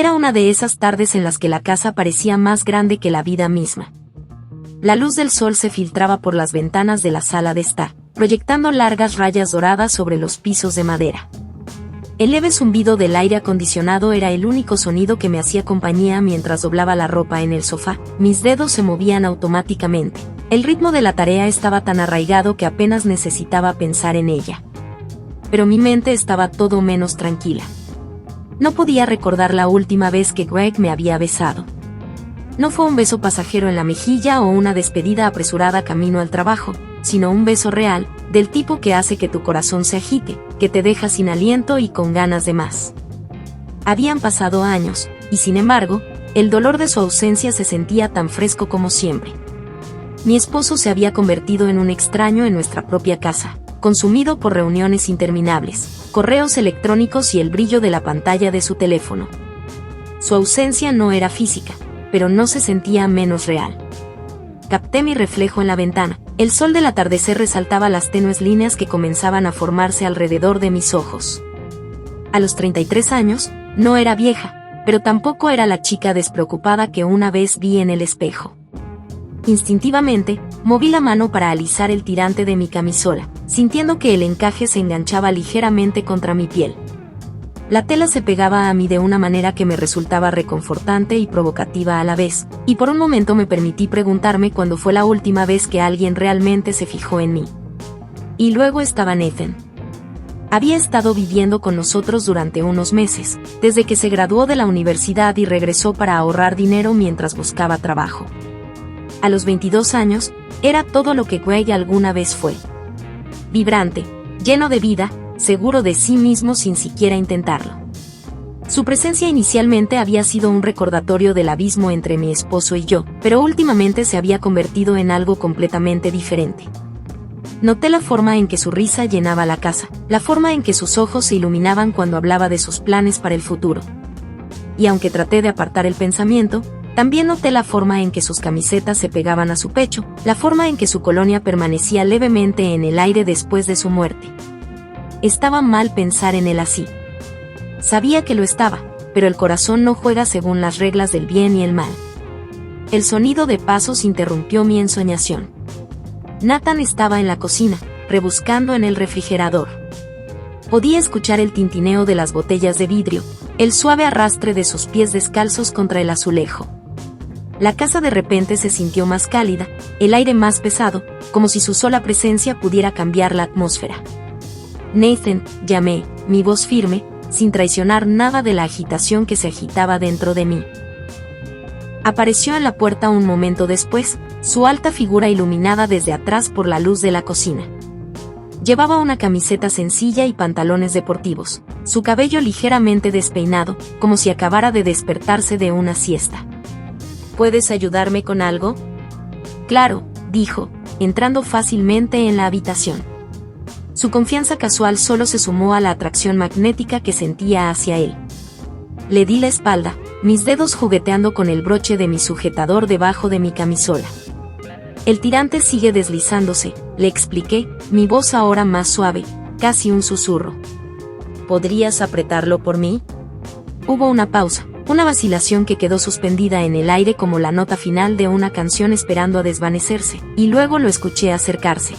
Era una de esas tardes en las que la casa parecía más grande que la vida misma. La luz del sol se filtraba por las ventanas de la sala de estar, proyectando largas rayas doradas sobre los pisos de madera. El leve zumbido del aire acondicionado era el único sonido que me hacía compañía mientras doblaba la ropa en el sofá. Mis dedos se movían automáticamente. El ritmo de la tarea estaba tan arraigado que apenas necesitaba pensar en ella. Pero mi mente estaba todo menos tranquila. No podía recordar la última vez que Greg me había besado. No fue un beso pasajero en la mejilla o una despedida apresurada camino al trabajo, sino un beso real, del tipo que hace que tu corazón se agite, que te deja sin aliento y con ganas de más. Habían pasado años, y sin embargo, el dolor de su ausencia se sentía tan fresco como siempre. Mi esposo se había convertido en un extraño en nuestra propia casa, consumido por reuniones interminables, correos electrónicos y el brillo de la pantalla de su teléfono. Su ausencia no era física, pero no se sentía menos real. Capté mi reflejo en la ventana. El sol del atardecer resaltaba las tenues líneas que comenzaban a formarse alrededor de mis ojos. A los 33 años, no era vieja, pero tampoco era la chica despreocupada que una vez vi en el espejo. Instintivamente, moví la mano para alisar el tirante de mi camisola, sintiendo que el encaje se enganchaba ligeramente contra mi piel. La tela se pegaba a mí de una manera que me resultaba reconfortante y provocativa a la vez, y por un momento me permití preguntarme cuándo fue la última vez que alguien realmente se fijó en mí. Y luego estaba Nathan. Había estado viviendo con nosotros durante unos meses, desde que se graduó de la universidad y regresó para ahorrar dinero mientras buscaba trabajo. A los 22 años, era todo lo que Greg alguna vez fue. Vibrante, lleno de vida, seguro de sí mismo sin siquiera intentarlo. Su presencia inicialmente había sido un recordatorio del abismo entre mi esposo y yo, pero últimamente se había convertido en algo completamente diferente. Noté la forma en que su risa llenaba la casa, la forma en que sus ojos se iluminaban cuando hablaba de sus planes para el futuro. Y aunque traté de apartar el pensamiento, también noté la forma en que sus camisetas se pegaban a su pecho, la forma en que su colonia permanecía levemente en el aire después de su muerte. Estaba mal pensar en él así. Sabía que lo estaba, pero el corazón no juega según las reglas del bien y el mal. El sonido de pasos interrumpió mi ensoñación. Nathan estaba en la cocina, rebuscando en el refrigerador. Podía escuchar el tintineo de las botellas de vidrio, el suave arrastre de sus pies descalzos contra el azulejo. La casa de repente se sintió más cálida, el aire más pesado, como si su sola presencia pudiera cambiar la atmósfera. Nathan, llamé, mi voz firme, sin traicionar nada de la agitación que se agitaba dentro de mí. Apareció en la puerta un momento después, su alta figura iluminada desde atrás por la luz de la cocina. Llevaba una camiseta sencilla y pantalones deportivos, su cabello ligeramente despeinado, como si acabara de despertarse de una siesta. ¿Puedes ayudarme con algo? Claro, dijo, entrando fácilmente en la habitación. Su confianza casual solo se sumó a la atracción magnética que sentía hacia él. Le di la espalda, mis dedos jugueteando con el broche de mi sujetador debajo de mi camisola. El tirante sigue deslizándose, le expliqué, mi voz ahora más suave, casi un susurro. ¿Podrías apretarlo por mí? Hubo una pausa, una vacilación que quedó suspendida en el aire como la nota final de una canción esperando a desvanecerse, y luego lo escuché acercarse.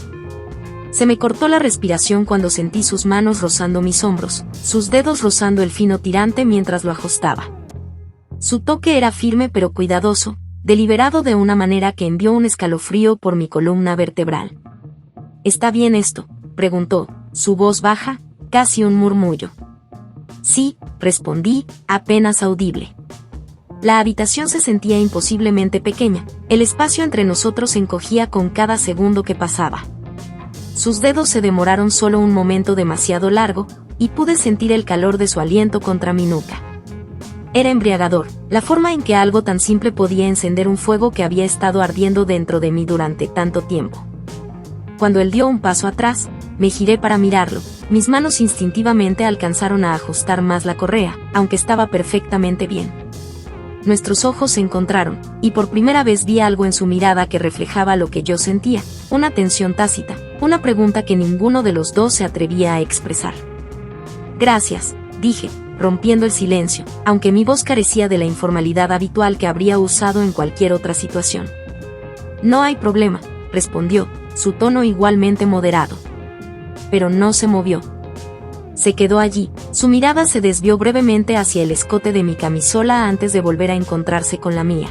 Se me cortó la respiración cuando sentí sus manos rozando mis hombros, sus dedos rozando el fino tirante mientras lo ajustaba. Su toque era firme pero cuidadoso, deliberado de una manera que envió un escalofrío por mi columna vertebral. ¿Está bien esto?, preguntó, su voz baja, casi un murmullo. Sí, respondí, apenas audible. La habitación se sentía imposiblemente pequeña, el espacio entre nosotros se encogía con cada segundo que pasaba. Sus dedos se demoraron solo un momento demasiado largo, y pude sentir el calor de su aliento contra mi nuca. Era embriagador, la forma en que algo tan simple podía encender un fuego que había estado ardiendo dentro de mí durante tanto tiempo. Cuando él dio un paso atrás, me giré para mirarlo, mis manos instintivamente alcanzaron a ajustar más la correa, aunque estaba perfectamente bien. Nuestros ojos se encontraron, y por primera vez vi algo en su mirada que reflejaba lo que yo sentía, una tensión tácita, una pregunta que ninguno de los dos se atrevía a expresar. Gracias, dije, rompiendo el silencio, aunque mi voz carecía de la informalidad habitual que habría usado en cualquier otra situación. No hay problema, respondió, su tono igualmente moderado. Pero no se movió. Se quedó allí, su mirada se desvió brevemente hacia el escote de mi camisola antes de volver a encontrarse con la mía.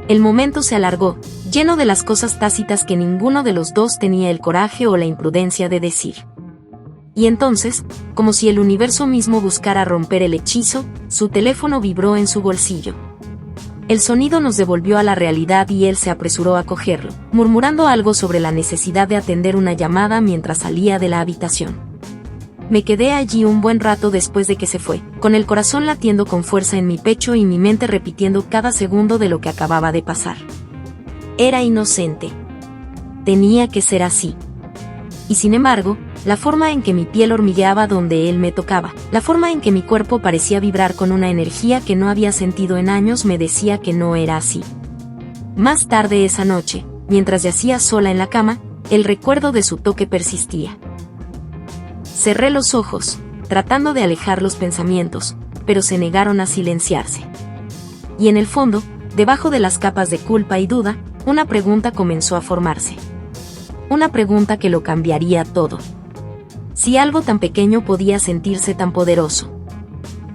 El momento se alargó, lleno de las cosas tácitas que ninguno de los dos tenía el coraje o la imprudencia de decir. Y entonces, como si el universo mismo buscara romper el hechizo, su teléfono vibró en su bolsillo. El sonido nos devolvió a la realidad y él se apresuró a cogerlo, murmurando algo sobre la necesidad de atender una llamada mientras salía de la habitación. Me quedé allí un buen rato después de que se fue, con el corazón latiendo con fuerza en mi pecho y mi mente repitiendo cada segundo de lo que acababa de pasar. Era inocente. Tenía que ser así. Y sin embargo, la forma en que mi piel hormigueaba donde él me tocaba, la forma en que mi cuerpo parecía vibrar con una energía que no había sentido en años me decía que no era así. Más tarde esa noche, mientras yacía sola en la cama, el recuerdo de su toque persistía. Cerré los ojos, tratando de alejar los pensamientos, pero se negaron a silenciarse. Y en el fondo, debajo de las capas de culpa y duda, una pregunta comenzó a formarse. Una pregunta que lo cambiaría todo. Si algo tan pequeño podía sentirse tan poderoso.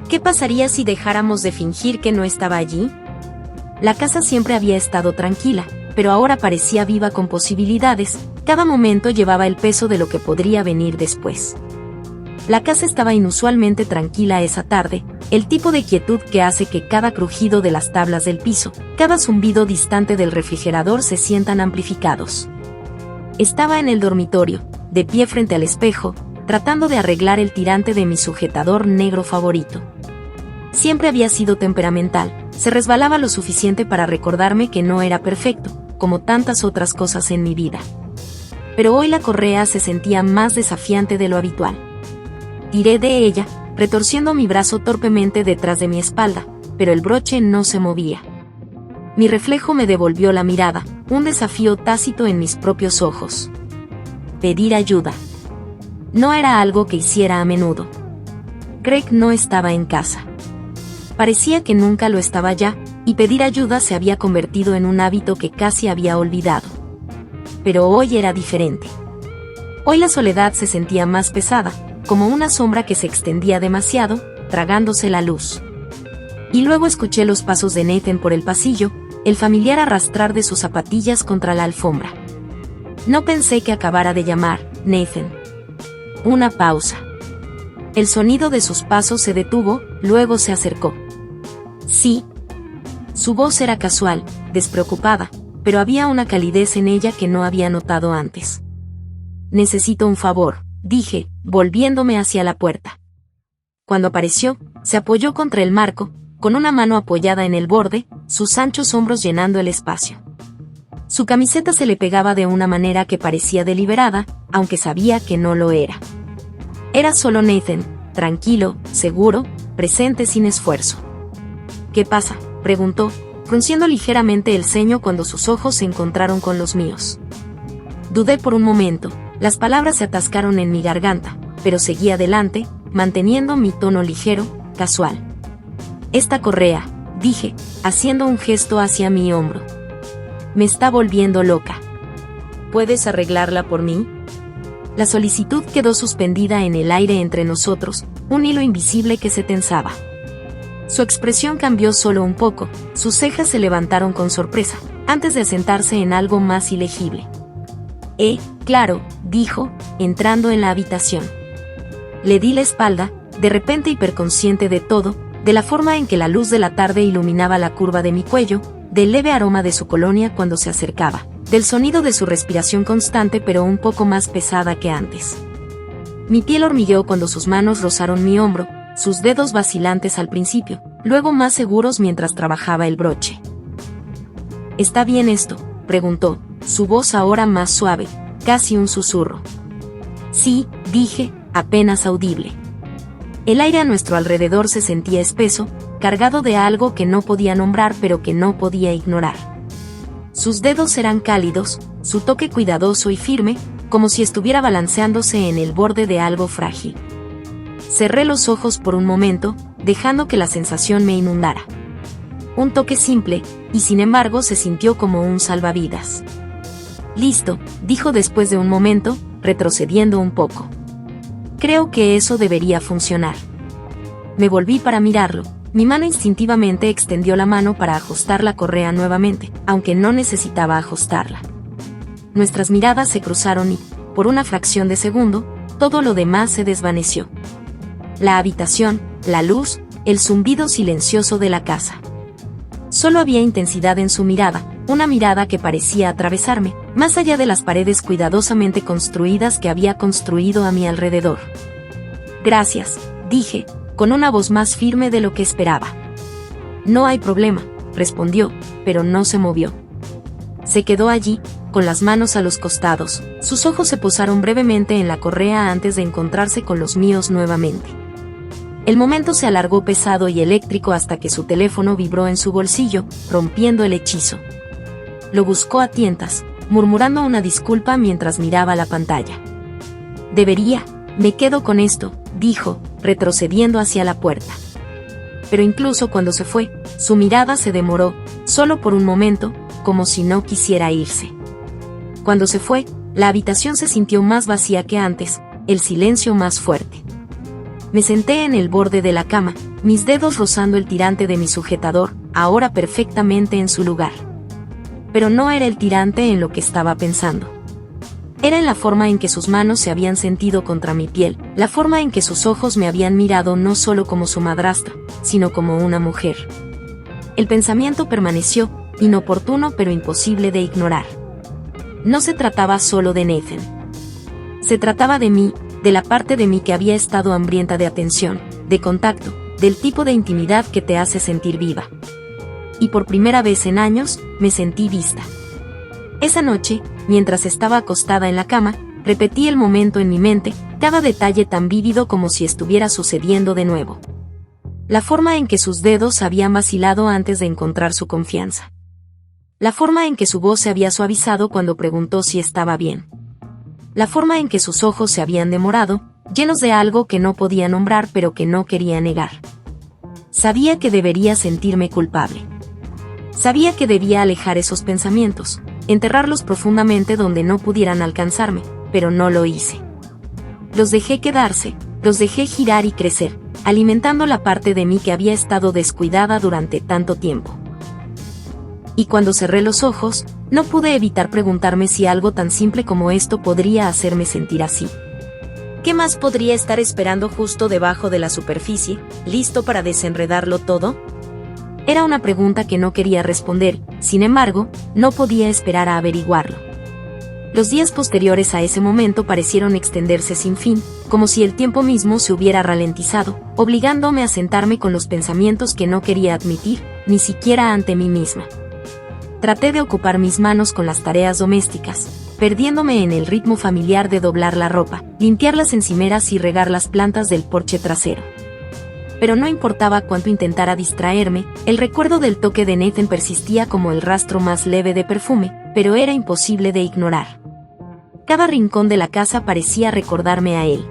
¿Qué pasaría si dejáramos de fingir que no estaba allí? La casa siempre había estado tranquila, pero ahora parecía viva con posibilidades, cada momento llevaba el peso de lo que podría venir después. La casa estaba inusualmente tranquila esa tarde, el tipo de quietud que hace que cada crujido de las tablas del piso, cada zumbido distante del refrigerador se sientan amplificados. Estaba en el dormitorio, de pie frente al espejo, tratando de arreglar el tirante de mi sujetador negro favorito. Siempre había sido temperamental, se resbalaba lo suficiente para recordarme que no era perfecto, como tantas otras cosas en mi vida. Pero hoy la correa se sentía más desafiante de lo habitual. Tiré de ella, retorciendo mi brazo torpemente detrás de mi espalda, pero el broche no se movía. Mi reflejo me devolvió la mirada, un desafío tácito en mis propios ojos. Pedir ayuda. No era algo que hiciera a menudo. Craig no estaba en casa. Parecía que nunca lo estaba ya, y pedir ayuda se había convertido en un hábito que casi había olvidado. Pero hoy era diferente. Hoy la soledad se sentía más pesada, como una sombra que se extendía demasiado, tragándose la luz. Y luego escuché los pasos de Nathan por el pasillo, el familiar arrastrar de sus zapatillas contra la alfombra. No pensé que acabara de llamar, Nathan. Una pausa. El sonido de sus pasos se detuvo, luego se acercó. Sí. Su voz era casual, despreocupada, pero había una calidez en ella que no había notado antes. Necesito un favor, dije, volviéndome hacia la puerta. Cuando apareció, se apoyó contra el marco, con una mano apoyada en el borde, sus anchos hombros llenando el espacio. Su camiseta se le pegaba de una manera que parecía deliberada, aunque sabía que no lo era. Era solo Nathan, tranquilo, seguro, presente sin esfuerzo. ¿Qué pasa?, preguntó, frunciendo ligeramente el ceño cuando sus ojos se encontraron con los míos. Dudé por un momento, las palabras se atascaron en mi garganta, pero seguí adelante, manteniendo mi tono ligero, casual. Esta correa, dije, haciendo un gesto hacia mi hombro. Me está volviendo loca. ¿Puedes arreglarla por mí? La solicitud quedó suspendida en el aire entre nosotros, un hilo invisible que se tensaba. Su expresión cambió solo un poco, sus cejas se levantaron con sorpresa, antes de asentarse en algo más ilegible. Claro, dijo, entrando en la habitación. Le di la espalda, de repente hiperconsciente de todo, de la forma en que la luz de la tarde iluminaba la curva de mi cuello, del leve aroma de su colonia cuando se acercaba, del sonido de su respiración constante pero un poco más pesada que antes. Mi piel hormigueó cuando sus manos rozaron mi hombro, sus dedos vacilantes al principio, luego más seguros mientras trabajaba el broche. ¿Está bien esto?, preguntó, su voz ahora más suave, casi un susurro. Sí, dije, apenas audible. El aire a nuestro alrededor se sentía espeso, cargado de algo que no podía nombrar pero que no podía ignorar. Sus dedos eran cálidos, su toque cuidadoso y firme, como si estuviera balanceándose en el borde de algo frágil. Cerré los ojos por un momento, dejando que la sensación me inundara. Un toque simple, y sin embargo se sintió como un salvavidas. Listo, dijo después de un momento, retrocediendo un poco. Creo que eso debería funcionar. Me volví para mirarlo. Mi mano instintivamente extendió la mano para ajustar la correa nuevamente, aunque no necesitaba ajustarla. Nuestras miradas se cruzaron y, por una fracción de segundo, todo lo demás se desvaneció. La habitación, la luz, el zumbido silencioso de la casa. Solo había intensidad en su mirada, una mirada que parecía atravesarme, más allá de las paredes cuidadosamente construidas que había construido a mi alrededor. Gracias, dije, con una voz más firme de lo que esperaba. No hay problema, respondió, pero no se movió. Se quedó allí, con las manos a los costados, sus ojos se posaron brevemente en la correa antes de encontrarse con los míos nuevamente. El momento se alargó pesado y eléctrico hasta que su teléfono vibró en su bolsillo, rompiendo el hechizo. Lo buscó a tientas, murmurando una disculpa mientras miraba la pantalla. Me quedo con esto, dijo, retrocediendo hacia la puerta. Pero incluso cuando se fue, su mirada se demoró, solo por un momento, como si no quisiera irse. Cuando se fue, la habitación se sintió más vacía que antes, el silencio más fuerte. Me senté en el borde de la cama, mis dedos rozando el tirante de mi sujetador, ahora perfectamente en su lugar. Pero no era el tirante en lo que estaba pensando. Era en la forma en que sus manos se habían sentido contra mi piel, la forma en que sus ojos me habían mirado no solo como su madrastra, sino como una mujer. El pensamiento permaneció, inoportuno pero imposible de ignorar. No se trataba solo de Nathan. Se trataba de mí, de la parte de mí que había estado hambrienta de atención, de contacto, del tipo de intimidad que te hace sentir viva. Y por primera vez en años, me sentí vista. Esa noche, mientras estaba acostada en la cama, repetí el momento en mi mente, cada detalle tan vívido como si estuviera sucediendo de nuevo. La forma en que sus dedos habían vacilado antes de encontrar su confianza. La forma en que su voz se había suavizado cuando preguntó si estaba bien. La forma en que sus ojos se habían demorado, llenos de algo que no podía nombrar pero que no quería negar. Sabía que debería sentirme culpable. Sabía que debía alejar esos pensamientos, enterrarlos profundamente donde no pudieran alcanzarme, pero no lo hice. Los dejé quedarse, los dejé girar y crecer, alimentando la parte de mí que había estado descuidada durante tanto tiempo. Y cuando cerré los ojos, no pude evitar preguntarme si algo tan simple como esto podría hacerme sentir así. ¿Qué más podría estar esperando justo debajo de la superficie, listo para desenredarlo todo? Era una pregunta que no quería responder, sin embargo, no podía esperar a averiguarlo. Los días posteriores a ese momento parecieron extenderse sin fin, como si el tiempo mismo se hubiera ralentizado, obligándome a sentarme con los pensamientos que no quería admitir, ni siquiera ante mí misma. Traté de ocupar mis manos con las tareas domésticas, perdiéndome en el ritmo familiar de doblar la ropa, limpiar las encimeras y regar las plantas del porche trasero. Pero no importaba cuánto intentara distraerme, el recuerdo del toque de Nathan persistía como el rastro más leve de perfume, pero era imposible de ignorar. Cada rincón de la casa parecía recordarme a él.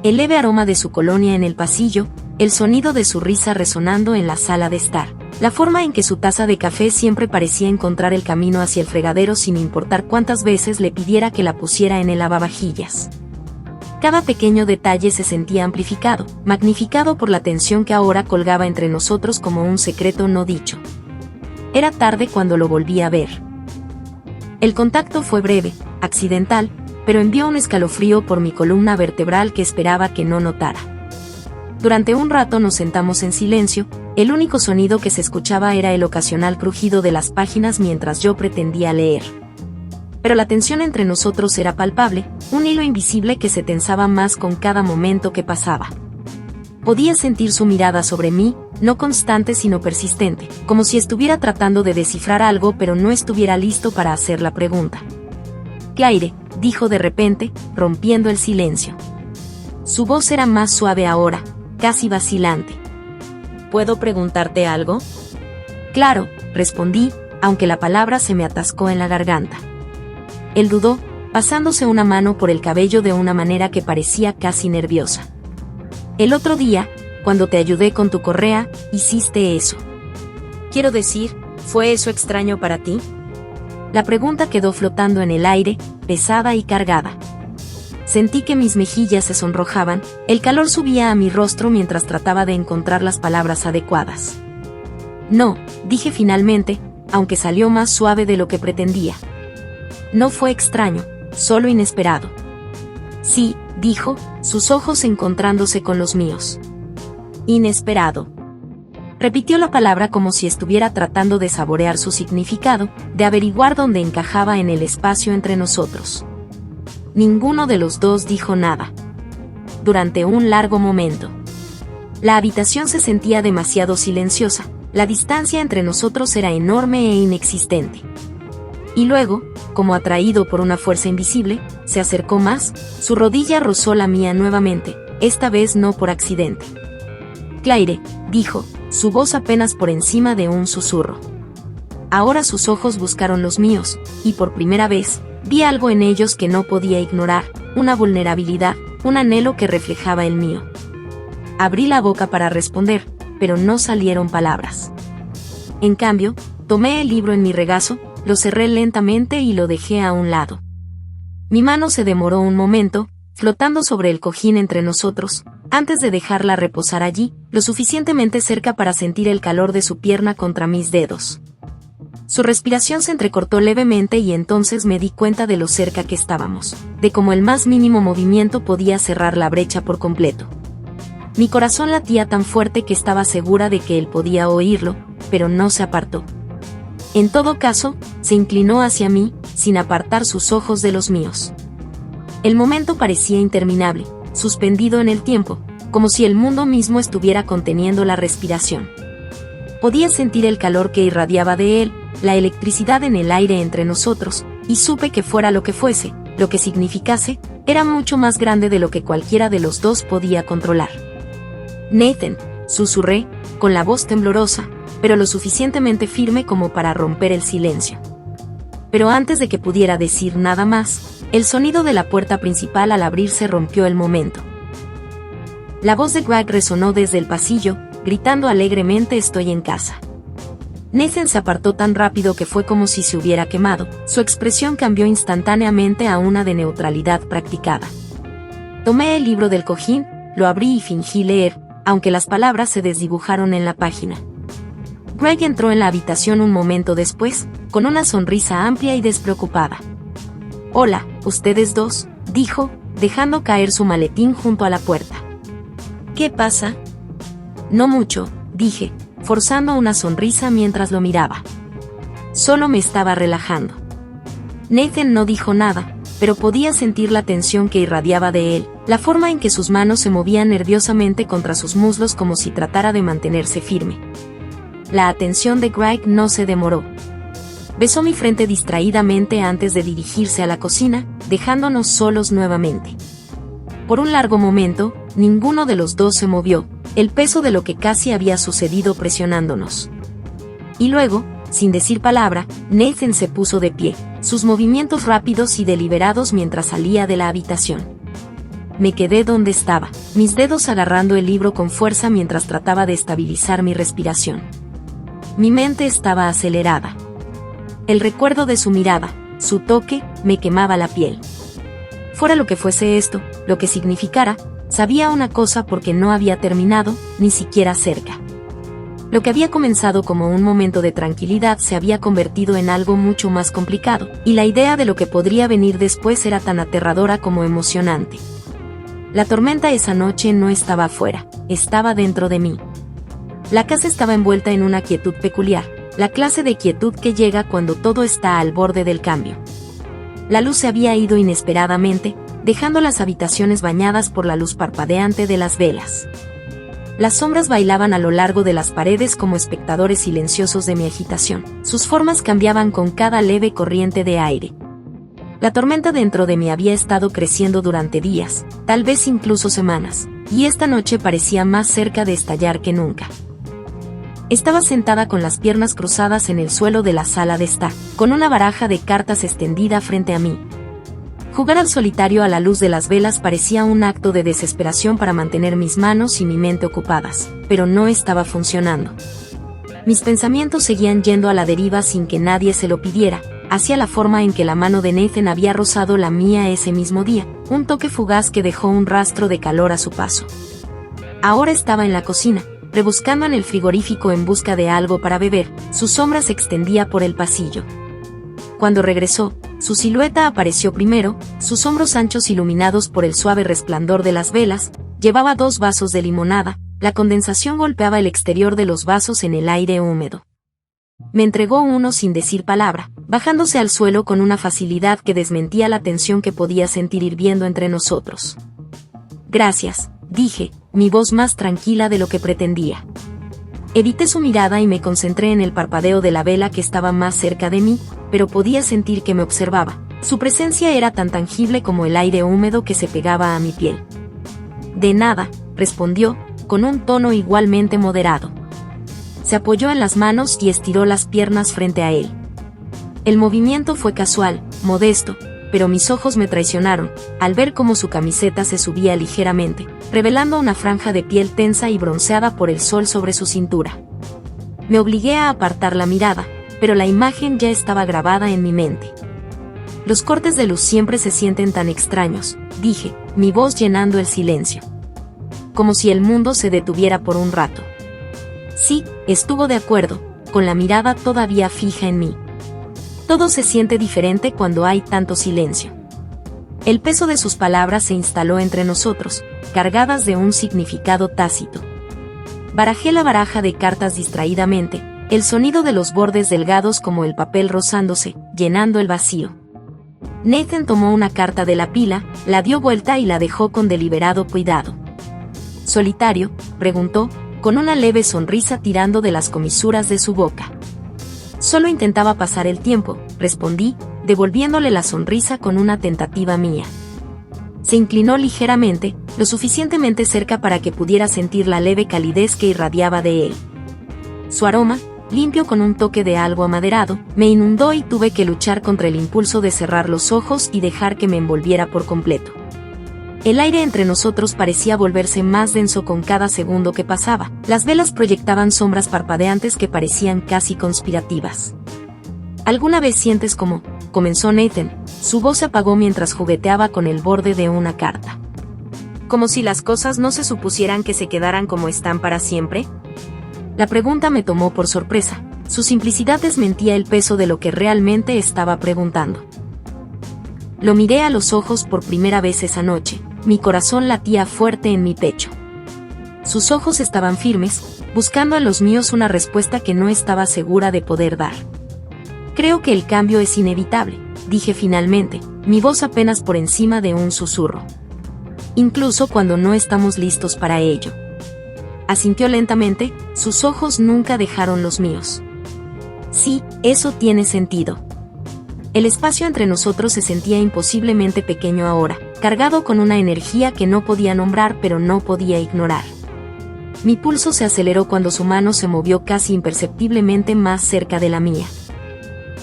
El leve aroma de su colonia en el pasillo, el sonido de su risa resonando en la sala de estar, la forma en que su taza de café siempre parecía encontrar el camino hacia el fregadero sin importar cuántas veces le pidiera que la pusiera en el lavavajillas. Cada pequeño detalle se sentía amplificado, magnificado por la tensión que ahora colgaba entre nosotros como un secreto no dicho. Era tarde cuando lo volví a ver. El contacto fue breve, accidental, pero envió un escalofrío por mi columna vertebral que esperaba que no notara. Durante un rato nos sentamos en silencio, el único sonido que se escuchaba era el ocasional crujido de las páginas mientras yo pretendía leer. Pero la tensión entre nosotros era palpable, un hilo invisible que se tensaba más con cada momento que pasaba. Podía sentir su mirada sobre mí, no constante sino persistente, como si estuviera tratando de descifrar algo pero no estuviera listo para hacer la pregunta. «Claire», dijo de repente, rompiendo el silencio. Su voz era más suave ahora, casi vacilante. «¿Puedo preguntarte algo?» «Claro», respondí, aunque la palabra se me atascó en la garganta. Él dudó, pasándose una mano por el cabello de una manera que parecía casi nerviosa. El otro día, cuando te ayudé con tu correa, hiciste eso. Quiero decir, ¿fue eso extraño para ti? La pregunta quedó flotando en el aire, pesada y cargada. Sentí que mis mejillas se sonrojaban, el calor subía a mi rostro mientras trataba de encontrar las palabras adecuadas. No, dije finalmente, aunque salió más suave de lo que pretendía. No fue extraño, solo inesperado. Sí, dijo, sus ojos encontrándose con los míos. Inesperado. Repitió la palabra como si estuviera tratando de saborear su significado, de averiguar dónde encajaba en el espacio entre nosotros. Ninguno de los dos dijo nada. Durante un largo momento. La habitación se sentía demasiado silenciosa, la distancia entre nosotros era enorme e inexistente. Y luego, como atraído por una fuerza invisible, se acercó más, su rodilla rozó la mía nuevamente, esta vez no por accidente. Claire, dijo, su voz apenas por encima de un susurro. Ahora sus ojos buscaron los míos, y por primera vez, vi algo en ellos que no podía ignorar, una vulnerabilidad, un anhelo que reflejaba el mío. Abrí la boca para responder, pero no salieron palabras. En cambio, tomé el libro en mi regazo, lo cerré lentamente y lo dejé a un lado. Mi mano se demoró un momento, flotando sobre el cojín entre nosotros, antes de dejarla reposar allí, lo suficientemente cerca para sentir el calor de su pierna contra mis dedos. Su respiración se entrecortó levemente y entonces me di cuenta de lo cerca que estábamos, de cómo el más mínimo movimiento podía cerrar la brecha por completo. Mi corazón latía tan fuerte que estaba segura de que él podía oírlo, pero no se apartó. En todo caso, se inclinó hacia mí, sin apartar sus ojos de los míos. El momento parecía interminable, suspendido en el tiempo, como si el mundo mismo estuviera conteniendo la respiración. Podía sentir el calor que irradiaba de él, la electricidad en el aire entre nosotros, y supe que fuera lo que fuese, lo que significase, era mucho más grande de lo que cualquiera de los dos podía controlar. Nathan, susurré, con la voz temblorosa, pero lo suficientemente firme como para romper el silencio. Pero antes de que pudiera decir nada más, el sonido de la puerta principal al abrirse rompió el momento. La voz de Greg resonó desde el pasillo, gritando alegremente: «Estoy en casa». Nathan se apartó tan rápido que fue como si se hubiera quemado, su expresión cambió instantáneamente a una de neutralidad practicada. Tomé el libro del cojín, lo abrí y fingí leer, aunque las palabras se desdibujaron en la página. Greg entró en la habitación un momento después, con una sonrisa amplia y despreocupada. «Hola, ustedes dos», dijo, dejando caer su maletín junto a la puerta. «¿Qué pasa?» «No mucho», dije, forzando una sonrisa mientras lo miraba. Solo me estaba relajando. Nathan no dijo nada, pero podía sentir la tensión que irradiaba de él, la forma en que sus manos se movían nerviosamente contra sus muslos como si tratara de mantenerse firme. La atención de Greg no se demoró. Besó mi frente distraídamente antes de dirigirse a la cocina, dejándonos solos nuevamente. Por un largo momento, ninguno de los dos se movió, el peso de lo que casi había sucedido presionándonos. Y luego, sin decir palabra, Nathan se puso de pie, sus movimientos rápidos y deliberados mientras salía de la habitación. Me quedé donde estaba, mis dedos agarrando el libro con fuerza mientras trataba de estabilizar mi respiración. Mi mente estaba acelerada. El recuerdo de su mirada, su toque, me quemaba la piel. Fuera lo que fuese esto, lo que significara, sabía una cosa porque no había terminado, ni siquiera cerca. Lo que había comenzado como un momento de tranquilidad se había convertido en algo mucho más complicado, y la idea de lo que podría venir después era tan aterradora como emocionante. La tormenta esa noche no estaba afuera, estaba dentro de mí. La casa estaba envuelta en una quietud peculiar, la clase de quietud que llega cuando todo está al borde del cambio. La luz se había ido inesperadamente, dejando las habitaciones bañadas por la luz parpadeante de las velas. Las sombras bailaban a lo largo de las paredes como espectadores silenciosos de mi agitación. Sus formas cambiaban con cada leve corriente de aire. La tormenta dentro de mí había estado creciendo durante días, tal vez incluso semanas, y esta noche parecía más cerca de estallar que nunca. Estaba sentada con las piernas cruzadas en el suelo de la sala de estar, con una baraja de cartas extendida frente a mí. Jugar al solitario a la luz de las velas parecía un acto de desesperación para mantener mis manos y mi mente ocupadas, pero no estaba funcionando. Mis pensamientos seguían yendo a la deriva sin que nadie se lo pidiera, hacia la forma en que la mano de Nathan había rozado la mía ese mismo día, un toque fugaz que dejó un rastro de calor a su paso. Ahora estaba en la cocina, rebuscando en el frigorífico en busca de algo para beber, su sombra se extendía por el pasillo. Cuando regresó, su silueta apareció primero, sus hombros anchos iluminados por el suave resplandor de las velas, llevaba 2 vasos de limonada, la condensación golpeaba el exterior de los vasos en el aire húmedo. Me entregó uno sin decir palabra, bajándose al suelo con una facilidad que desmentía la tensión que podía sentir hirviendo entre nosotros. Gracias, dije, mi voz más tranquila de lo que pretendía. Evité su mirada y me concentré en el parpadeo de la vela que estaba más cerca de mí, pero podía sentir que me observaba. Su presencia era tan tangible como el aire húmedo que se pegaba a mi piel. De nada, respondió, con un tono igualmente moderado. Se apoyó en las manos y estiró las piernas frente a él. El movimiento fue casual, modesto, pero mis ojos me traicionaron, al ver cómo su camiseta se subía ligeramente, revelando una franja de piel tensa y bronceada por el sol sobre su cintura. Me obligué a apartar la mirada, pero la imagen ya estaba grabada en mi mente. Los cortes de luz siempre se sienten tan extraños, dije, mi voz llenando el silencio. Como si el mundo se detuviera por un rato. Sí, estuvo de acuerdo, con la mirada todavía fija en mí. Todo se siente diferente cuando hay tanto silencio. El peso de sus palabras se instaló entre nosotros, cargadas de un significado tácito. Barajé la baraja de cartas distraídamente, el sonido de los bordes delgados como el papel rozándose, llenando el vacío. Nathan tomó una carta de la pila, la dio vuelta y la dejó con deliberado cuidado. ¿Solitario?, preguntó, con una leve sonrisa tirando de las comisuras de su boca. Solo intentaba pasar el tiempo, respondí, devolviéndole la sonrisa con una tentativa mía. Se inclinó ligeramente, lo suficientemente cerca para que pudiera sentir la leve calidez que irradiaba de él. Su aroma, limpio con un toque de algo amaderado, me inundó y tuve que luchar contra el impulso de cerrar los ojos y dejar que me envolviera por completo. El aire entre nosotros parecía volverse más denso con cada segundo que pasaba. Las velas proyectaban sombras parpadeantes que parecían casi conspirativas. ¿Alguna vez sientes como...? Comenzó Nathan. Su voz se apagó mientras jugueteaba con el borde de una carta. ¿Como si las cosas no se supusieran que se quedaran como están para siempre? La pregunta me tomó por sorpresa. Su simplicidad desmentía el peso de lo que realmente estaba preguntando. Lo miré a los ojos por primera vez esa noche. Mi corazón latía fuerte en mi pecho. Sus ojos estaban firmes, buscando en los míos una respuesta que no estaba segura de poder dar. Creo que el cambio es inevitable, dije finalmente, mi voz apenas por encima de un susurro. Incluso cuando no estamos listos para ello. Asintió lentamente, sus ojos nunca dejaron los míos. Sí, eso tiene sentido. El espacio entre nosotros se sentía imposiblemente pequeño ahora, cargado con una energía que no podía nombrar pero no podía ignorar. Mi pulso se aceleró cuando su mano se movió casi imperceptiblemente más cerca de la mía.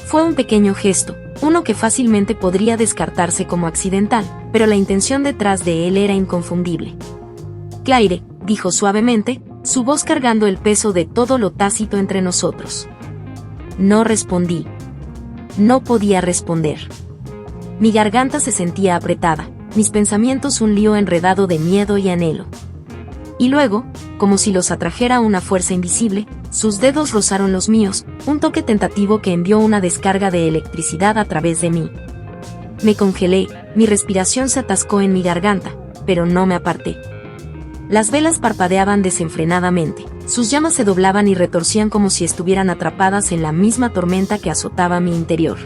Fue un pequeño gesto, uno que fácilmente podría descartarse como accidental, pero la intención detrás de él era inconfundible. Claire, dijo suavemente, su voz cargando el peso de todo lo tácito entre nosotros. No respondí. No podía responder. Mi garganta se sentía apretada, mis pensamientos un lío enredado de miedo y anhelo. Y luego, como si los atrajera una fuerza invisible, sus dedos rozaron los míos, un toque tentativo que envió una descarga de electricidad a través de mí. Me congelé, mi respiración se atascó en mi garganta, pero no me aparté. Las velas parpadeaban desenfrenadamente, sus llamas se doblaban y retorcían como si estuvieran atrapadas en la misma tormenta que azotaba mi interior.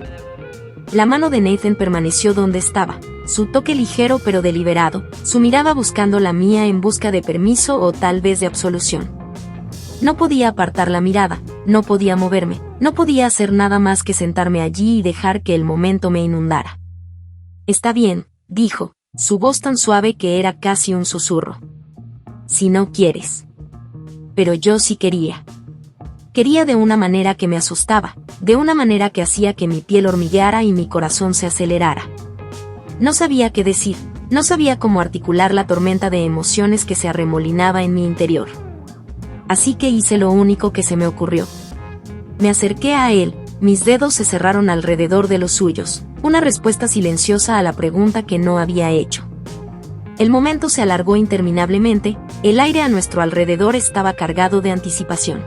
La mano de Nathan permaneció donde estaba, su toque ligero pero deliberado, su mirada buscando la mía en busca de permiso o tal vez de absolución. No podía apartar la mirada, no podía moverme, no podía hacer nada más que sentarme allí y dejar que el momento me inundara. Está bien, dijo, su voz tan suave que era casi un susurro. Si no quieres. Pero yo sí quería. Quería de una manera que me asustaba, de una manera que hacía que mi piel hormigueara y mi corazón se acelerara. No sabía qué decir, no sabía cómo articular la tormenta de emociones que se arremolinaba en mi interior. Así que hice lo único que se me ocurrió. Me acerqué a él, mis dedos se cerraron alrededor de los suyos, una respuesta silenciosa a la pregunta que no había hecho. El momento se alargó interminablemente, el aire a nuestro alrededor estaba cargado de anticipación.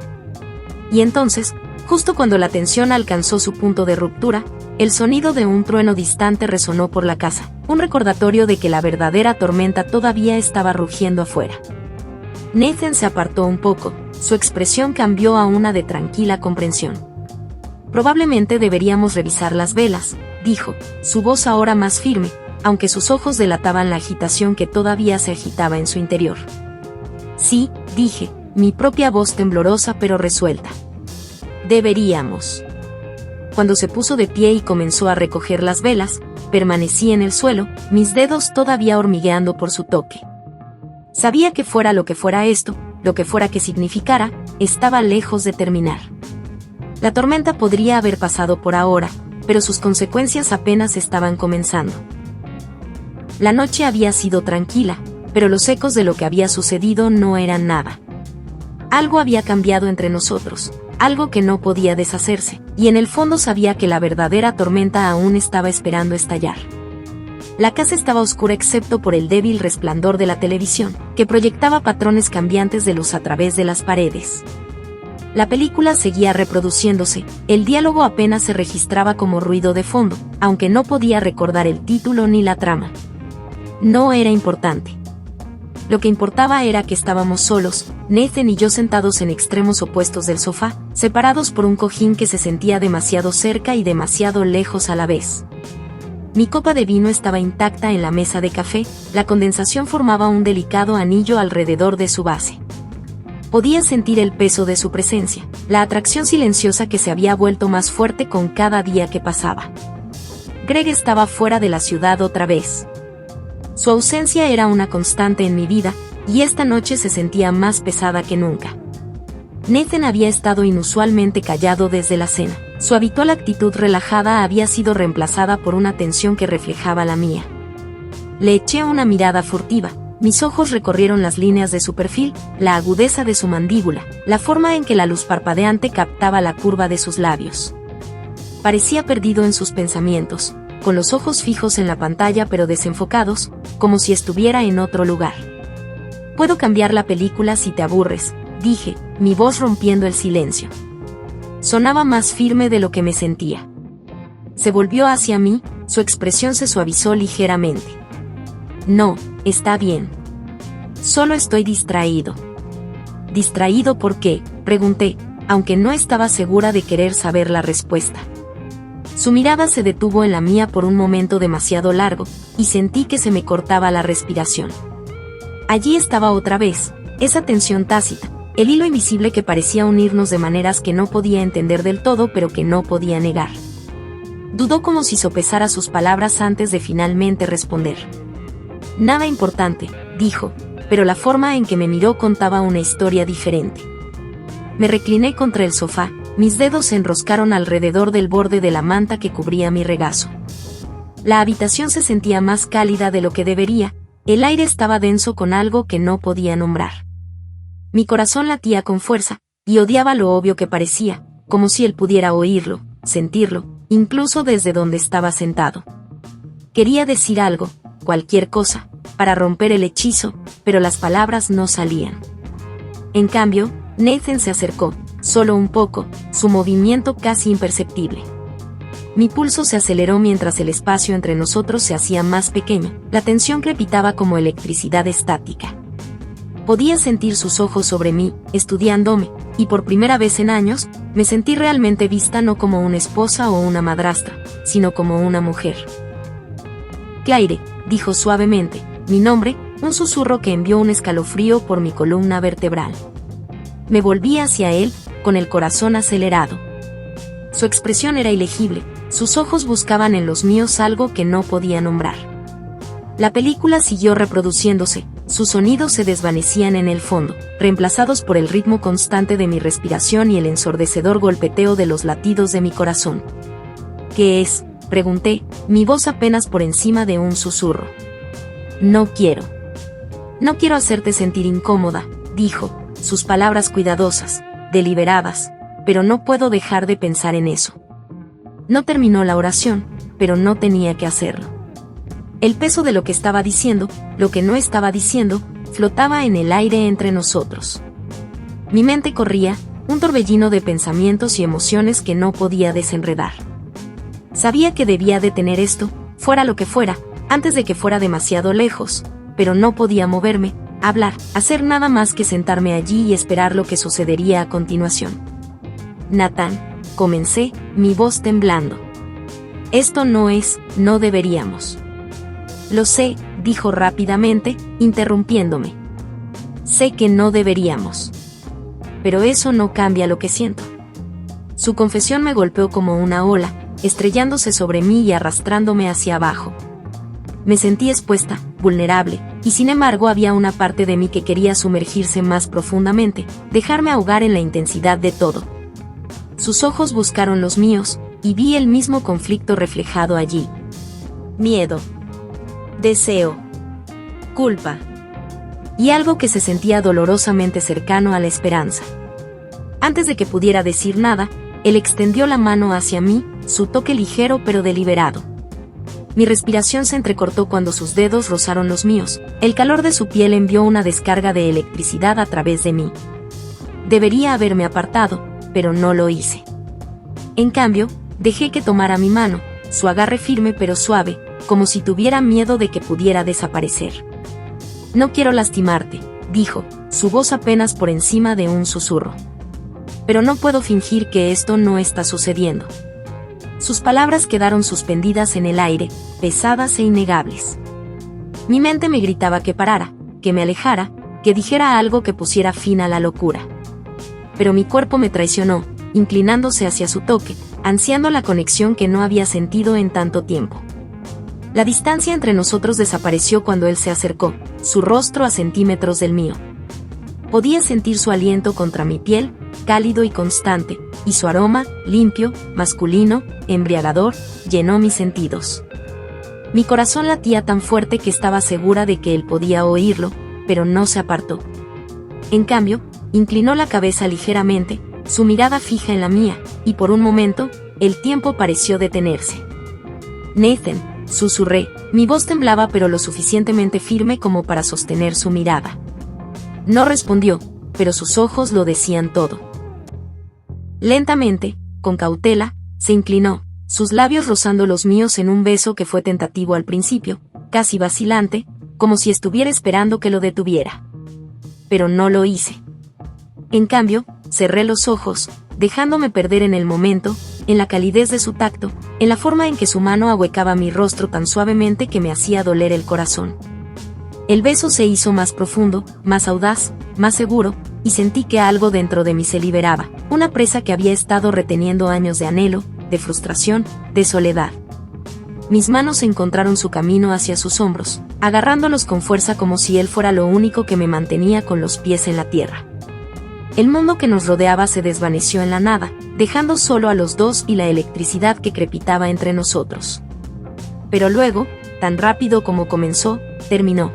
Y entonces, justo cuando la tensión alcanzó su punto de ruptura, el sonido de un trueno distante resonó por la casa, un recordatorio de que la verdadera tormenta todavía estaba rugiendo afuera. Nathan se apartó un poco, su expresión cambió a una de tranquila comprensión. Probablemente deberíamos revisar las velas, dijo, su voz ahora más firme, aunque sus ojos delataban la agitación que todavía se agitaba en su interior. Sí, dije, mi propia voz temblorosa pero resuelta. Deberíamos. Cuando se puso de pie y comenzó a recoger las velas, permanecí en el suelo, mis dedos todavía hormigueando por su toque. Sabía que fuera lo que fuera esto, lo que fuera que significara, estaba lejos de terminar. La tormenta podría haber pasado por ahora, pero sus consecuencias apenas estaban comenzando. La noche había sido tranquila, pero los ecos de lo que había sucedido no eran nada. Algo había cambiado entre nosotros, algo que no podía deshacerse, y en el fondo sabía que la verdadera tormenta aún estaba esperando estallar. La casa estaba oscura excepto por el débil resplandor de la televisión, que proyectaba patrones cambiantes de luz a través de las paredes. La película seguía reproduciéndose, el diálogo apenas se registraba como ruido de fondo, aunque no podía recordar el título ni la trama. No era importante. Lo que importaba era que estábamos solos, Nathan y yo sentados en extremos opuestos del sofá, separados por un cojín que se sentía demasiado cerca y demasiado lejos a la vez. Mi copa de vino estaba intacta en la mesa de café, la condensación formaba un delicado anillo alrededor de su base. Podía sentir el peso de su presencia, la atracción silenciosa que se había vuelto más fuerte con cada día que pasaba. Greg estaba fuera de la ciudad otra vez. Su ausencia era una constante en mi vida, y esta noche se sentía más pesada que nunca. Nathan había estado inusualmente callado desde la cena. Su habitual actitud relajada había sido reemplazada por una tensión que reflejaba la mía. Le eché una mirada furtiva. Mis ojos recorrieron las líneas de su perfil, la agudeza de su mandíbula, la forma en que la luz parpadeante captaba la curva de sus labios. Parecía perdido en sus pensamientos, con los ojos fijos en la pantalla pero desenfocados, como si estuviera en otro lugar. «Puedo cambiar la película si te aburres», dije, mi voz rompiendo el silencio. Sonaba más firme de lo que me sentía. Se volvió hacia mí, su expresión se suavizó ligeramente. «No, está bien. Solo estoy distraído». «¿Distraído por qué?», pregunté, aunque no estaba segura de querer saber la respuesta. Su mirada se detuvo en la mía por un momento demasiado largo, y sentí que se me cortaba la respiración. Allí estaba otra vez, esa tensión tácita, el hilo invisible que parecía unirnos de maneras que no podía entender del todo pero que no podía negar. Dudó como si sopesara sus palabras antes de finalmente responder. «Nada importante», dijo, pero la forma en que me miró contaba una historia diferente. Me recliné contra el sofá, mis dedos se enroscaron alrededor del borde de la manta que cubría mi regazo. La habitación se sentía más cálida de lo que debería, el aire estaba denso con algo que no podía nombrar. Mi corazón latía con fuerza, y odiaba lo obvio que parecía, como si él pudiera oírlo, sentirlo, incluso desde donde estaba sentado. Quería decir algo, cualquier cosa, para romper el hechizo, pero las palabras no salían. En cambio, Nathan se acercó, solo un poco, su movimiento casi imperceptible. Mi pulso se aceleró mientras el espacio entre nosotros se hacía más pequeño, la tensión crepitaba como electricidad estática. Podía sentir sus ojos sobre mí, estudiándome, y por primera vez en años, me sentí realmente vista no como una esposa o una madrastra, sino como una mujer. «Claire», dijo suavemente, mi nombre, un susurro que envió un escalofrío por mi columna vertebral. Me volví hacia él, con el corazón acelerado. Su expresión era ilegible, sus ojos buscaban en los míos algo que no podía nombrar. La película siguió reproduciéndose, sus sonidos se desvanecían en el fondo, reemplazados por el ritmo constante de mi respiración y el ensordecedor golpeteo de los latidos de mi corazón. «¿Qué es?», Pregunté, mi voz apenas por encima de un susurro. No quiero. No quiero hacerte sentir incómoda, dijo, sus palabras cuidadosas, deliberadas, pero no puedo dejar de pensar en eso. No terminó la oración, pero no tenía que hacerlo. El peso de lo que estaba diciendo, lo que no estaba diciendo, flotaba en el aire entre nosotros. Mi mente corría, un torbellino de pensamientos y emociones que no podía desenredar. Sabía que debía detener esto, fuera lo que fuera, antes de que fuera demasiado lejos, pero no podía moverme, hablar, hacer nada más que sentarme allí y esperar lo que sucedería a continuación. Nathan, comencé, mi voz temblando. Esto no deberíamos. Lo sé, dijo rápidamente, interrumpiéndome. Sé que no deberíamos. Pero eso no cambia lo que siento. Su confesión me golpeó como una ola, estrellándose sobre mí y arrastrándome hacia abajo. Me sentí expuesta, vulnerable, y sin embargo había una parte de mí que quería sumergirse más profundamente, dejarme ahogar en la intensidad de todo. Sus ojos buscaron los míos, y vi el mismo conflicto reflejado allí. Miedo. Deseo. Culpa. Y algo que se sentía dolorosamente cercano a la esperanza. Antes de que pudiera decir nada, él extendió la mano hacia mí, su toque ligero pero deliberado. Mi respiración se entrecortó cuando sus dedos rozaron los míos, el calor de su piel envió una descarga de electricidad a través de mí. Debería haberme apartado, pero no lo hice. En cambio, dejé que tomara mi mano, su agarre firme pero suave, como si tuviera miedo de que pudiera desaparecer. No quiero lastimarte, dijo, su voz apenas por encima de un susurro. Pero no puedo fingir que esto no está sucediendo. Sus palabras quedaron suspendidas en el aire, pesadas e innegables. Mi mente me gritaba que parara, que me alejara, que dijera algo que pusiera fin a la locura. Pero mi cuerpo me traicionó, inclinándose hacia su toque, ansiando la conexión que no había sentido en tanto tiempo. La distancia entre nosotros desapareció cuando él se acercó, su rostro a centímetros del mío. Podía sentir su aliento contra mi piel, cálido y constante, y su aroma, limpio, masculino, embriagador, llenó mis sentidos. Mi corazón latía tan fuerte que estaba segura de que él podía oírlo, pero no se apartó. En cambio, inclinó la cabeza ligeramente, su mirada fija en la mía, y por un momento, el tiempo pareció detenerse. Nathan, susurré, mi voz temblaba pero lo suficientemente firme como para sostener su mirada. No respondió, pero sus ojos lo decían todo. Lentamente, con cautela, se inclinó, sus labios rozando los míos en un beso que fue tentativo al principio, casi vacilante, como si estuviera esperando que lo detuviera. Pero no lo hice. En cambio, cerré los ojos, dejándome perder en el momento, en la calidez de su tacto, en la forma en que su mano ahuecaba mi rostro tan suavemente que me hacía doler el corazón. El beso se hizo más profundo, más audaz, más seguro, y sentí que algo dentro de mí se liberaba, una presa que había estado reteniendo años de anhelo, de frustración, de soledad. Mis manos encontraron su camino hacia sus hombros, agarrándolos con fuerza como si él fuera lo único que me mantenía con los pies en la tierra. El mundo que nos rodeaba se desvaneció en la nada, dejando solo a los dos y la electricidad que crepitaba entre nosotros. Pero luego, tan rápido como comenzó, terminó.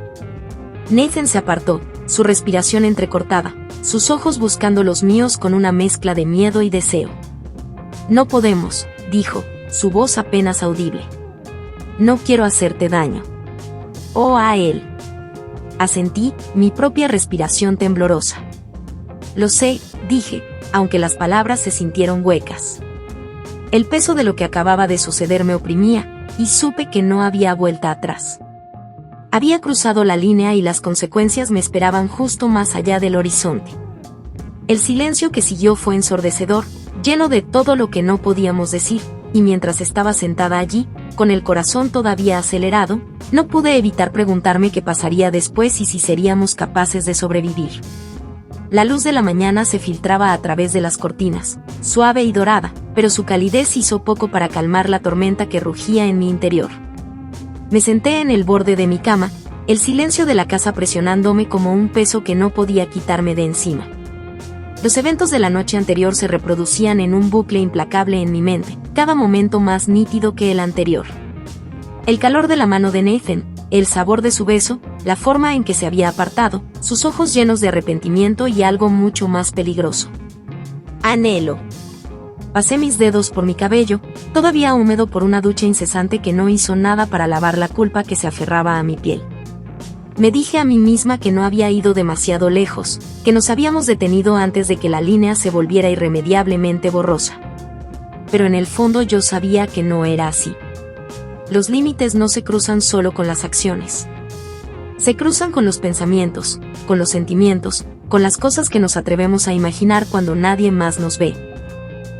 Nathan se apartó, su respiración entrecortada, sus ojos buscando los míos con una mezcla de miedo y deseo. No podemos, dijo, su voz apenas audible. No quiero hacerte daño. Oh, a él. Asentí, mi propia respiración temblorosa. Lo sé, dije, aunque las palabras se sintieron huecas. El peso de lo que acababa de suceder me oprimía, y supe que no había vuelta atrás. Había cruzado la línea y las consecuencias me esperaban justo más allá del horizonte. El silencio que siguió fue ensordecedor, lleno de todo lo que no podíamos decir, y mientras estaba sentada allí, con el corazón todavía acelerado, no pude evitar preguntarme qué pasaría después y si seríamos capaces de sobrevivir. La luz de la mañana se filtraba a través de las cortinas, suave y dorada, pero su calidez hizo poco para calmar la tormenta que rugía en mi interior. Me senté en el borde de mi cama, el silencio de la casa presionándome como un peso que no podía quitarme de encima. Los eventos de la noche anterior se reproducían en un bucle implacable en mi mente, cada momento más nítido que el anterior. El calor de la mano de Nathan, el sabor de su beso, la forma en que se había apartado, sus ojos llenos de arrepentimiento y algo mucho más peligroso. Anhelo. Pasé mis dedos por mi cabello, todavía húmedo por una ducha incesante que no hizo nada para lavar la culpa que se aferraba a mi piel. Me dije a mí misma que no había ido demasiado lejos, que nos habíamos detenido antes de que la línea se volviera irremediablemente borrosa. Pero en el fondo yo sabía que no era así. Los límites no se cruzan solo con las acciones. Se cruzan con los pensamientos, con los sentimientos, con las cosas que nos atrevemos a imaginar cuando nadie más nos ve.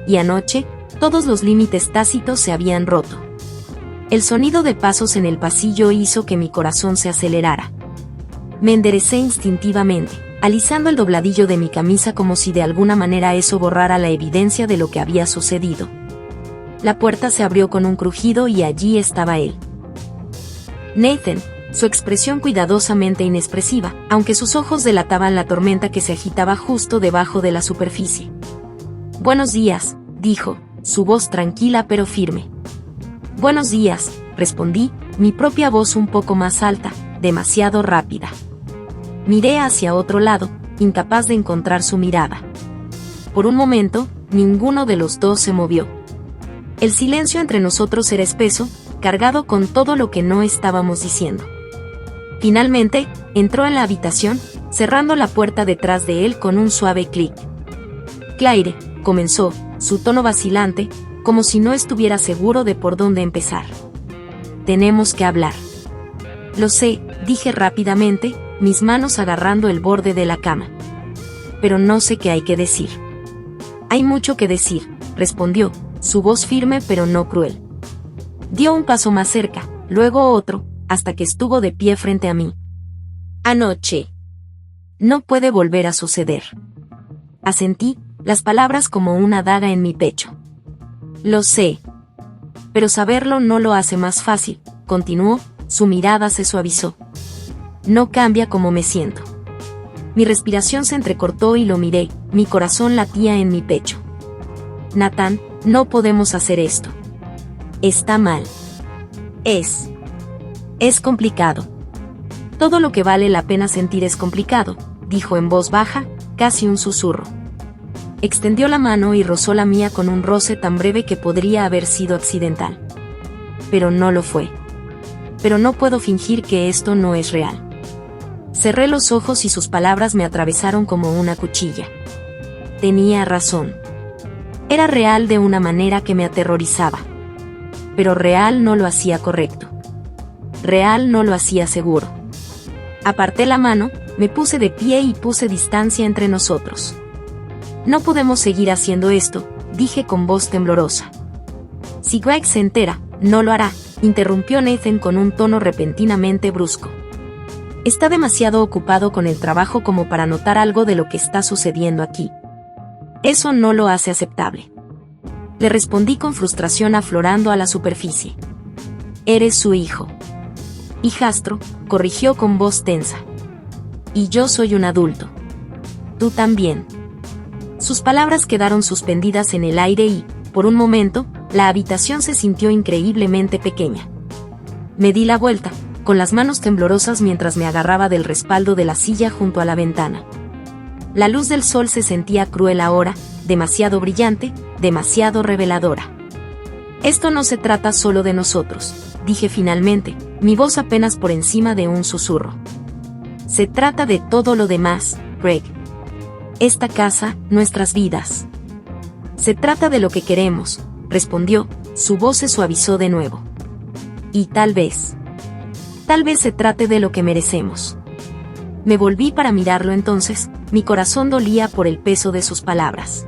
Y anoche, todos los límites tácitos se habían roto. El sonido de pasos en el pasillo hizo que mi corazón se acelerara. Me enderecé instintivamente, alisando el dobladillo de mi camisa como si de alguna manera eso borrara la evidencia de lo que había sucedido. La puerta se abrió con un crujido y allí estaba él. Nathan, su expresión cuidadosamente inexpresiva, aunque sus ojos delataban la tormenta que se agitaba justo debajo de la superficie. «Buenos días», dijo, su voz tranquila pero firme. «Buenos días», respondí, mi propia voz un poco más alta, demasiado rápida. Miré hacia otro lado, incapaz de encontrar su mirada. Por un momento, ninguno de los dos se movió. El silencio entre nosotros era espeso, cargado con todo lo que no estábamos diciendo. Finalmente, entró en la habitación, cerrando la puerta detrás de él con un suave clic. «Claire», comenzó, su tono vacilante, como si no estuviera seguro de por dónde empezar. «Tenemos que hablar». «Lo sé», dije rápidamente, mis manos agarrando el borde de la cama. «Pero no sé qué hay que decir». «Hay mucho que decir», respondió, su voz firme pero no cruel. Dio un paso más cerca, luego otro, hasta que estuvo de pie frente a mí. «Anoche. No puede volver a suceder». Asentí, las palabras como una daga en mi pecho. «Lo sé. Pero saberlo no lo hace más fácil», continuó, su mirada se suavizó. «No cambia cómo me siento». Mi respiración se entrecortó y lo miré, mi corazón latía en mi pecho. «Nathan, no podemos hacer esto. Está mal. Es complicado. Todo lo que vale la pena sentir es complicado», dijo en voz baja, casi un susurro. Extendió la mano y rozó la mía con un roce tan breve que podría haber sido accidental. Pero no lo fue. Pero no puedo fingir que esto no es real. Cerré los ojos y sus palabras me atravesaron como una cuchilla. Tenía razón. Era real de una manera que me aterrorizaba. Pero real no lo hacía correcto. Real no lo hacía seguro. Aparté la mano, me puse de pie y puse distancia entre nosotros. «No podemos seguir haciendo esto», dije con voz temblorosa. «Si Greg se entera, no lo hará», interrumpió Nathan con un tono repentinamente brusco. «Está demasiado ocupado con el trabajo como para notar algo de lo que está sucediendo aquí. Eso no lo hace aceptable». Le respondí con frustración aflorando a la superficie. «Eres su hijo». «Hijastro», corrigió con voz tensa. «Y yo soy un adulto. Tú también». Sus palabras quedaron suspendidas en el aire y, por un momento, la habitación se sintió increíblemente pequeña. Me di la vuelta, con las manos temblorosas mientras me agarraba del respaldo de la silla junto a la ventana. La luz del sol se sentía cruel ahora, demasiado brillante, demasiado reveladora. «Esto no se trata solo de nosotros», dije finalmente, mi voz apenas por encima de un susurro. «Se trata de todo lo demás, Greg. Esta casa, nuestras vidas. Se trata de lo que queremos», respondió, su voz se suavizó de nuevo. «Y tal vez se trate de lo que merecemos». Me volví para mirarlo entonces, mi corazón dolía por el peso de sus palabras.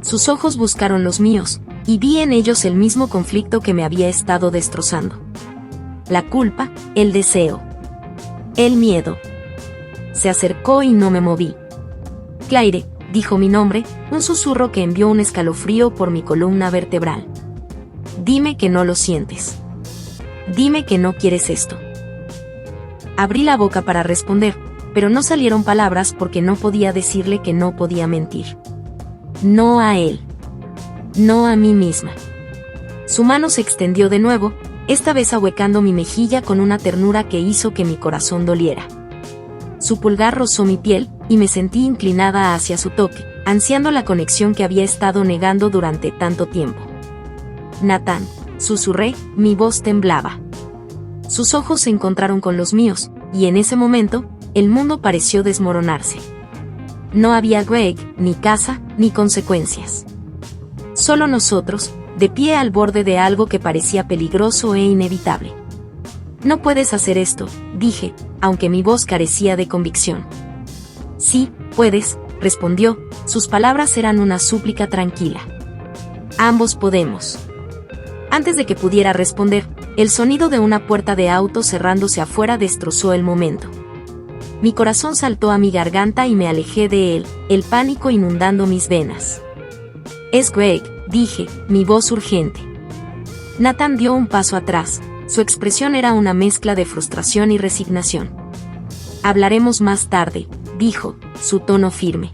Sus ojos buscaron los míos, y vi en ellos el mismo conflicto que me había estado destrozando. La culpa, el deseo. El miedo. Se acercó y no me moví. «Claire», dijo mi nombre, un susurro que envió un escalofrío por mi columna vertebral. «Dime que no lo sientes. Dime que no quieres esto». Abrí la boca para responder, pero no salieron palabras porque no podía decirle que no podía mentir. No a él. No a mí misma. Su mano se extendió de nuevo, esta vez ahuecando mi mejilla con una ternura que hizo que mi corazón doliera. Su pulgar rozó mi piel, y me sentí inclinada hacia su toque, ansiando la conexión que había estado negando durante tanto tiempo. Nathan, susurré, mi voz temblaba. Sus ojos se encontraron con los míos, y en ese momento, el mundo pareció desmoronarse. No había Greg, ni casa, ni consecuencias. Solo nosotros, de pie al borde de algo que parecía peligroso e inevitable. No puedes hacer esto, dije, aunque mi voz carecía de convicción. Sí, puedes, respondió, sus palabras eran una súplica tranquila. Ambos podemos. Antes de que pudiera responder, el sonido de una puerta de auto cerrándose afuera destrozó el momento. Mi corazón saltó a mi garganta y me alejé de él, el pánico inundando mis venas. Es Greg, dije, mi voz urgente. Nathan dio un paso atrás, su expresión era una mezcla de frustración y resignación. Hablaremos más tarde, dijo, su tono firme.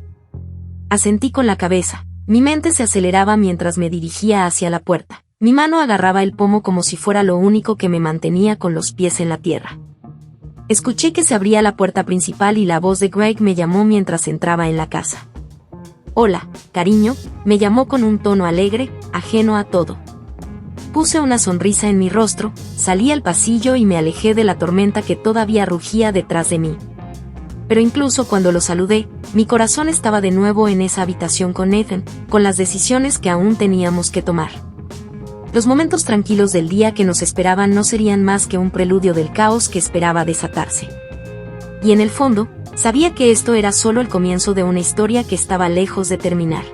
Asentí con la cabeza, mi mente se aceleraba mientras me dirigía hacia la puerta. Mi mano agarraba el pomo como si fuera lo único que me mantenía con los pies en la tierra. Escuché que se abría la puerta principal y la voz de Greg me llamó mientras entraba en la casa. Hola, cariño, me llamó con un tono alegre, ajeno a todo. Puse una sonrisa en mi rostro, salí al pasillo y me alejé de la tormenta que todavía rugía detrás de mí. Pero incluso cuando lo saludé, mi corazón estaba de nuevo en esa habitación con Nathan, con las decisiones que aún teníamos que tomar. Los momentos tranquilos del día que nos esperaban no serían más que un preludio del caos que esperaba desatarse. Y en el fondo, sabía que esto era solo el comienzo de una historia que estaba lejos de terminar.